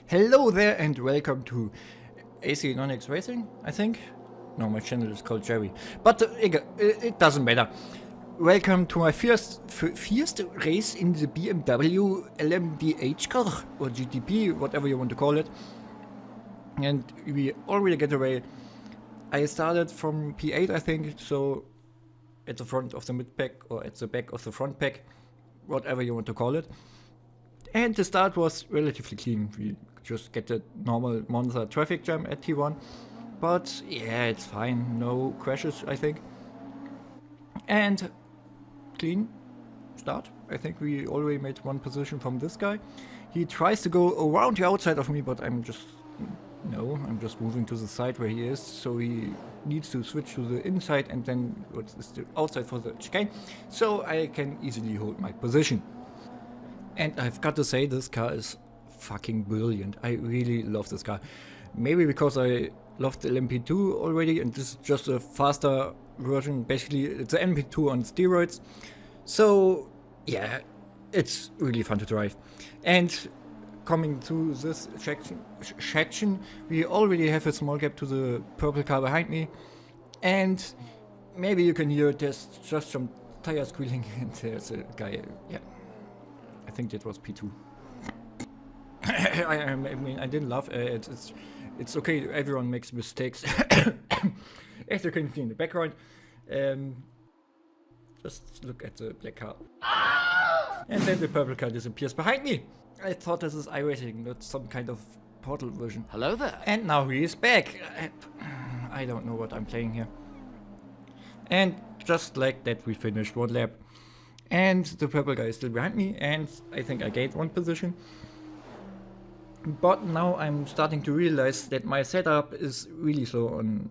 Hello there and welcome to AC Non-X Racing, I think. No, my channel is called Jerry. But it doesn't matter. Welcome to my first race in the BMW LMDH Car, or GTP, whatever you want to call it. And we already get away. I started from P8, I think, so at the front of the mid pack, or at the back of the front pack, whatever you want to call it. And the start was relatively clean. We just get the normal Monza traffic jam at T1. But yeah, it's fine. No crashes, I think. And clean start. I think we already made one position from this guy. He tries to go around the outside of me, but I'm just moving to the side where he is. So he needs to switch to the inside and then what is the outside for the chicane. So I can easily hold my position. And I've got to say, this car is fucking brilliant. I really love this car. Maybe because I loved the LMP2 already, and this is just a faster version. Basically, it's an LMP2 on steroids. So, yeah, it's really fun to drive. And coming to this section, we already have a small gap to the purple car behind me. And maybe you can hear there's just some tire squealing, and there's a guy, yeah. I think that was P2. I mean, I didn't laugh. It's okay. Everyone makes mistakes. As you can see in the background, just look at the black car, and then the purple car disappears behind me. I thought this is iRacing, not some kind of Portal version. Hello there. And now he is back. I don't know what I'm playing here. And just like that, we finished one lap. And the purple guy is still behind me, and I think I gained one position. But now I'm starting to realize that my setup is really slow on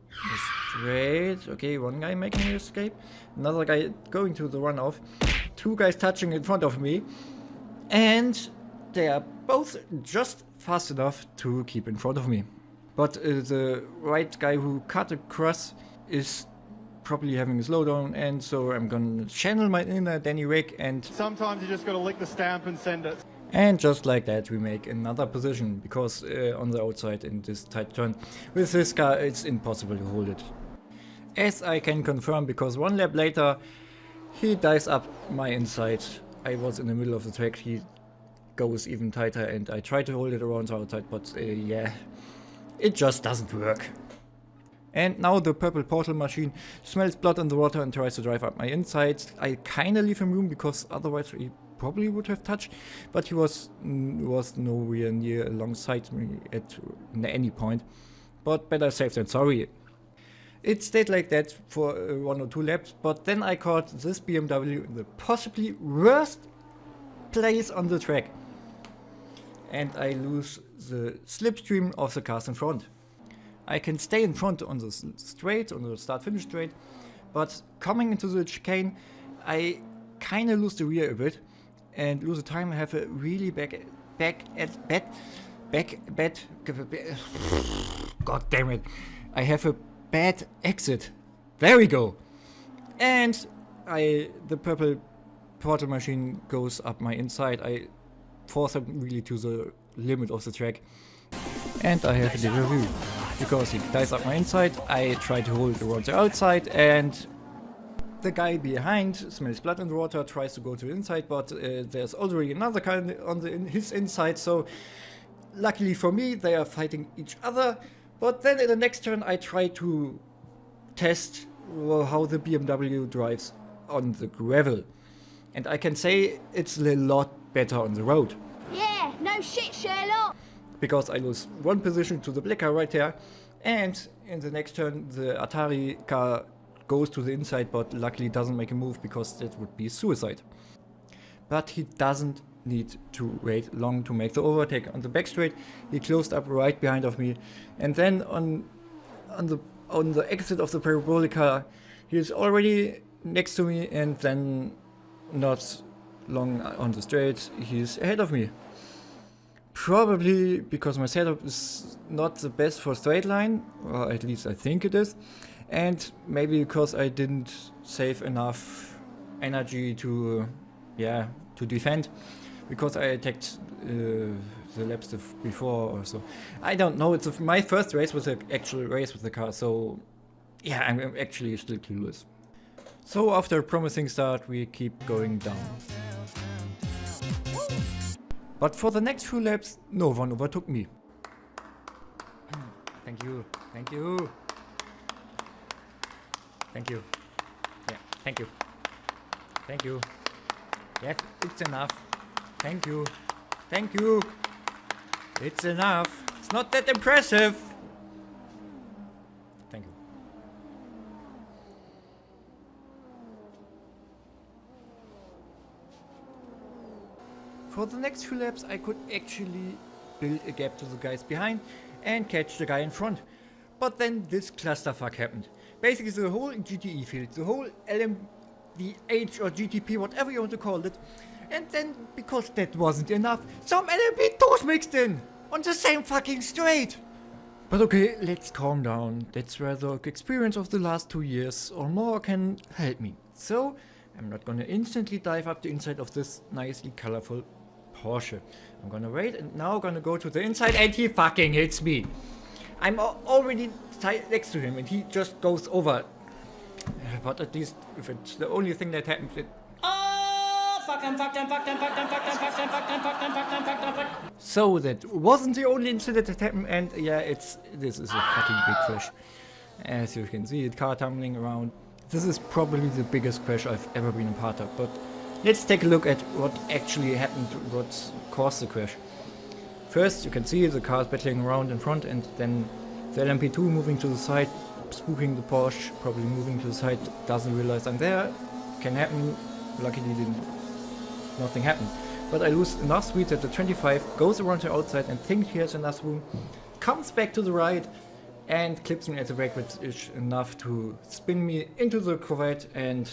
the straight. Okay, one guy making an escape, another guy going to the runoff, two guys touching in front of me, and they are both just fast enough to keep in front of me. But the right guy who cut across is probably having a slowdown, and so I'm gonna channel my inner Danny Rick, and sometimes you just gotta lick the stamp and send it. And just like that we make another position, because on the outside in this tight turn with this car it's impossible to hold it. As I can confirm, because one lap later he dives up my inside. I was in the middle of the track, he goes even tighter, and I try to hold it around the outside, but yeah, it just doesn't work. And now the purple portal machine smells blood in the water and tries to drive up my inside. I kinda leave him room, because otherwise he probably would have touched, but he was nowhere near alongside me at any point. But better safe than sorry. It stayed like that for 1 or 2 laps, but then I caught this BMW in the possibly worst place on the track. And I lose the slipstream of the cars in front. I can stay in front on the straight, on the start-finish straight, but coming into the chicane, I kinda lose the rear a bit and lose the time. I have a really God damn it! I have a bad exit. There we go. And the purple portal machine goes up my inside. I force him really to the limit of the track, and I have a déjà vu. Because he dives up my inside, I try to hold it around the outside, and the guy behind smells blood in the water, tries to go to the inside, but there's already another car on his inside, so luckily for me they are fighting each other. But then in the next turn I try to test how the BMW drives on the gravel, and I can say it's a lot better on the road. Yeah, no shit, Sherlock! Because I lose one position to the black car right there, and in the next turn the Atari car goes to the inside, but luckily doesn't make a move, because that would be suicide. But he doesn't need to wait long to make the overtake on the back straight. He closed up right behind of me, and then on the exit of the parabolic car he is already next to me, and then not long on the straight he's ahead of me. Probably because my setup is not the best for straight line, or at least I think it is, and maybe because I didn't save enough energy to defend, because I attacked the laps before or so. I don't know. It's my first race was an actual race with the car, so yeah, I'm actually still clueless. So after a promising start, we keep going down. But for the next few laps, no one overtook me. Thank you, thank you. Thank you. Yeah, thank you. Thank you. Yeah, it's enough. Thank you. Thank you. It's enough. It's not that impressive. Thank you. For the next few laps, I could actually build a gap to the guys behind and catch the guy in front. But then this clusterfuck happened. Basically the whole GTE field, the whole LMDH or GTP, whatever you want to call it. And then, because that wasn't enough, some LMP2s mixed in on the same fucking straight. But okay, let's calm down. That's where the experience of the last 2 years or more can help me. So, I'm not gonna instantly dive up the inside of this nicely colorful Porsche. I'm gonna wait and now gonna go to the inside and he fucking hits me. I'm already next to him and he just goes over. But at least if it's the only thing that happens, it... Oh, fuck him. So that wasn't the only incident that happened, and yeah, this is a fucking big crash. As you can see, the car tumbling around. This is probably the biggest crash I've ever been a part of, but let's take a look at what actually happened, what caused the crash. First, you can see the cars battling around in front, and then the LMP2 moving to the side, spooking the Porsche, probably moving to the side, doesn't realize I'm there. Can happen. Luckily, nothing happened. But I lose enough speed that the 25 goes around the outside and thinks he has enough room, comes back to the right, and clips me at the brake, which is enough to spin me into the Corvette and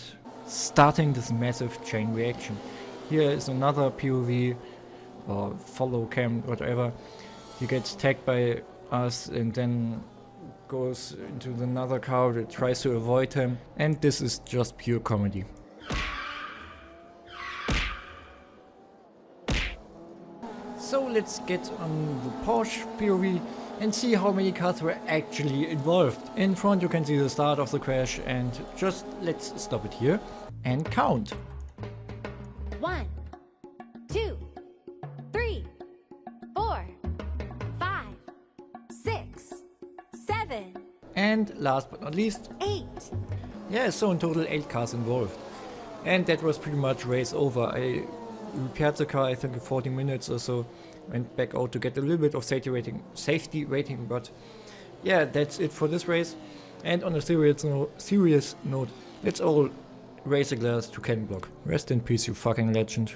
starting this massive chain reaction. Here is another POV or follow cam, whatever. He gets tagged by us and then goes into another car that tries to avoid him, and this is just pure comedy. So let's get on the Porsche POV and see how many cars were actually involved. In front you can see the start of the crash, and just let's stop it here and count. 1, 2, 3, 4, 5, 6, 7. And last but not least, 8. yeah, so in total 8 cars involved. And that was pretty much race over. I repaired the car, I think in 40 minutes or so. Went back out to get a little bit of safety rating, but yeah, that's it for this race. And on a serious note, let's all raise a glass to Ken Block. Rest in peace, you fucking legend.